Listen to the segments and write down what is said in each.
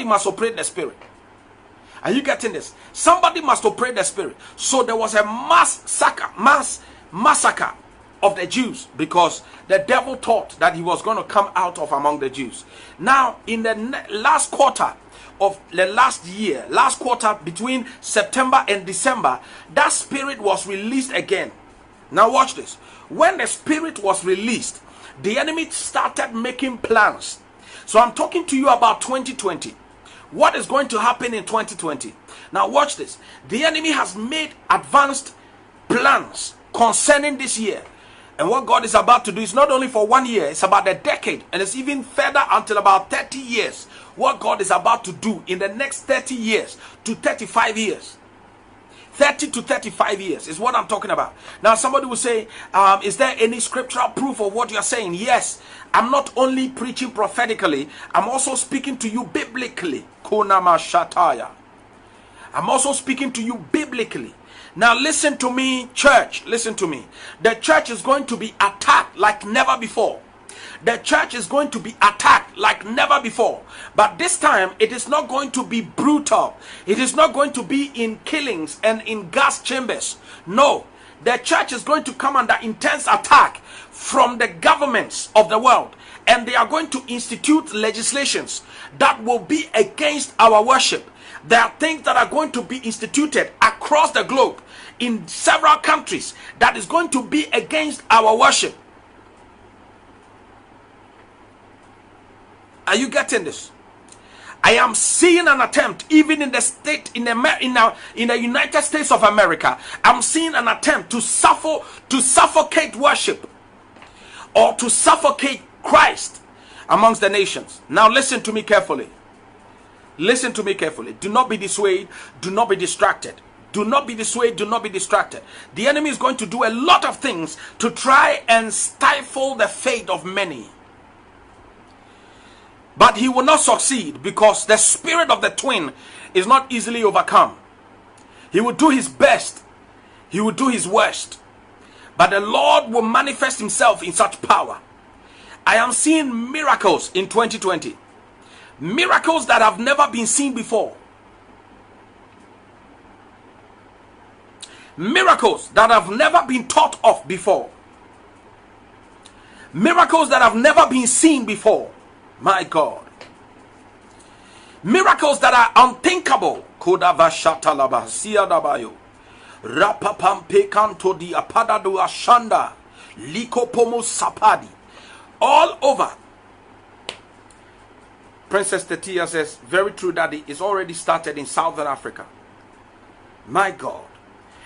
must operate the spirit. Are you getting this? Somebody must operate the spirit. So there was a massacre of the Jews because the devil thought that he was going to come out of among the Jews. Now, in the last quarter of the last year, last quarter between September and December, that spirit was released again. Now watch this. When the spirit was released, the enemy started making plans. So I'm talking to you about 2020. What is going to happen in 2020? Now watch this. The enemy has made advanced plans concerning this year. And what God is about to do is not only for 1 year, it's about a decade. And it's even further until about 30 years. What God is about to do in the next 30 years to 35 years. 30 to 35 years is what I'm talking about. Now somebody will say, is there any scriptural proof of what you're saying? Yes. I'm not only preaching prophetically, I'm also speaking to you biblically. Kunama Shataya. I'm also speaking to you biblically. Now listen to me, church. Listen to me. The church is going to be attacked like never before. The church is going to be attacked like never before. But this time, it is not going to be brutal. It is not going to be in killings and in gas chambers. No. The church is going to come under intense attack from the governments of the world. And they are going to institute legislations that will be against our worship. There are things that are going to be instituted across the globe in several countries that is going to be against our worship. Are you getting this? I am seeing an attempt, even in the state, in the United States of America. I'm seeing an attempt to suffocate worship, or to suffocate Christ amongst the nations. Now listen to me carefully. Listen to me carefully. Do not be dissuaded. Do not be distracted. Do not be dissuaded. Do not be distracted. The enemy is going to do a lot of things to try and stifle the faith of many. But he will not succeed, because the spirit of the twin is not easily overcome. He will do his best. He will do his worst. But the Lord will manifest himself in such power. I am seeing miracles in 2020. Miracles that have never been seen before. Miracles that have never been thought of before. Miracles that have never been seen before. My God. Miracles that are unthinkable. Kodavashatalaba siadabayo. Rapapampe kanto di apadadu ashanda. Likopomo sapadi. All over. Princess Tetia says, very true, Daddy. It's already started in Southern Africa. My God.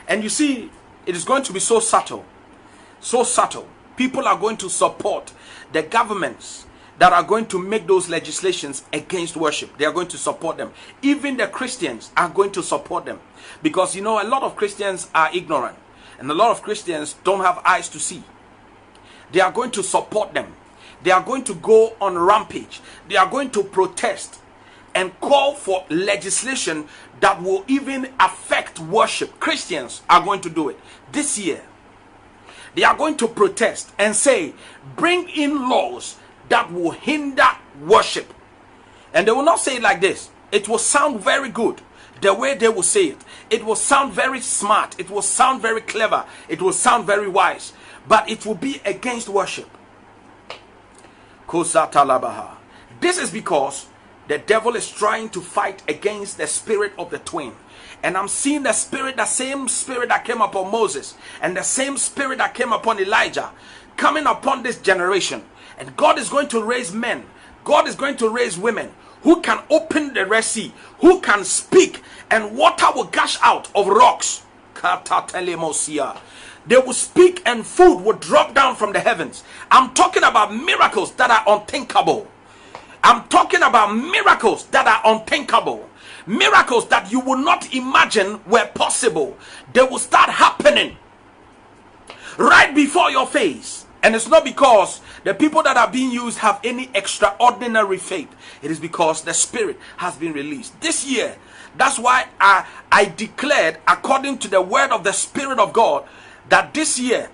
And you see, it is going to be so subtle. So subtle. People are going to support the governments that are going to make those legislations against worship. They are going to support them. Even the Christians are going to support them. Because, you know, a lot of Christians are ignorant. And a lot of Christians don't have eyes to see. They are going to support them. They are going to go on rampage. They are going to protest and call for legislation that will even affect worship. Christians are going to do it this year. They are going to protest and say, bring in laws that will hinder worship. And they will not say it like this. It will sound very good the way they will say it. It will sound very smart. It will sound very clever. It will sound very wise. But it will be against worship. This is because the devil is trying to fight against the spirit of the twin. And I'm seeing the same spirit that came upon Moses, and the same spirit that came upon Elijah, coming upon this generation. And God is going to raise men. God is going to raise women who can open the Red Sea, who can speak, and water will gush out of rocks. They will speak and food will drop down from the heavens. I'm talking about miracles that are unthinkable. I'm talking about miracles that are unthinkable. Miracles that you will not imagine were possible. They will start happening right before your face. And it's not because the people that are being used have any extraordinary faith. It is because the Spirit has been released. This year, that's why I declared, according to the word of the Spirit of God, that this year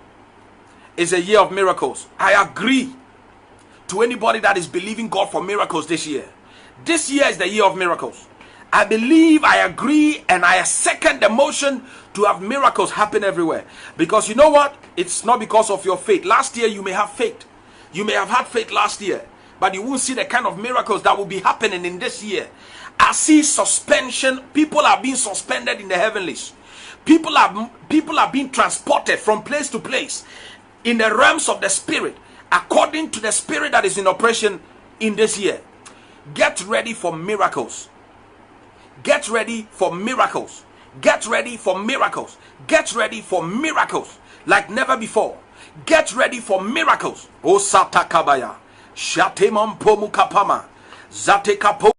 is a year of miracles. I agree to anybody that is believing God for miracles this year. This year is the year of miracles. I believe, I agree, and I second the motion to have miracles happen everywhere. Because you know what? It's not because of your faith. Last year you may have faith. You may have had faith last year, but you won't see the kind of miracles that will be happening in this year. I see suspension. People are being suspended in the heavenlies. People are being transported from place to place in the realms of the spirit, according to the spirit that is in operation in this year. Get ready for miracles. Get ready for miracles. Get ready for miracles. Get ready for miracles like never before. Get ready for miracles. O Satakabaya. Shatemam Pomukapama. Zatekapo.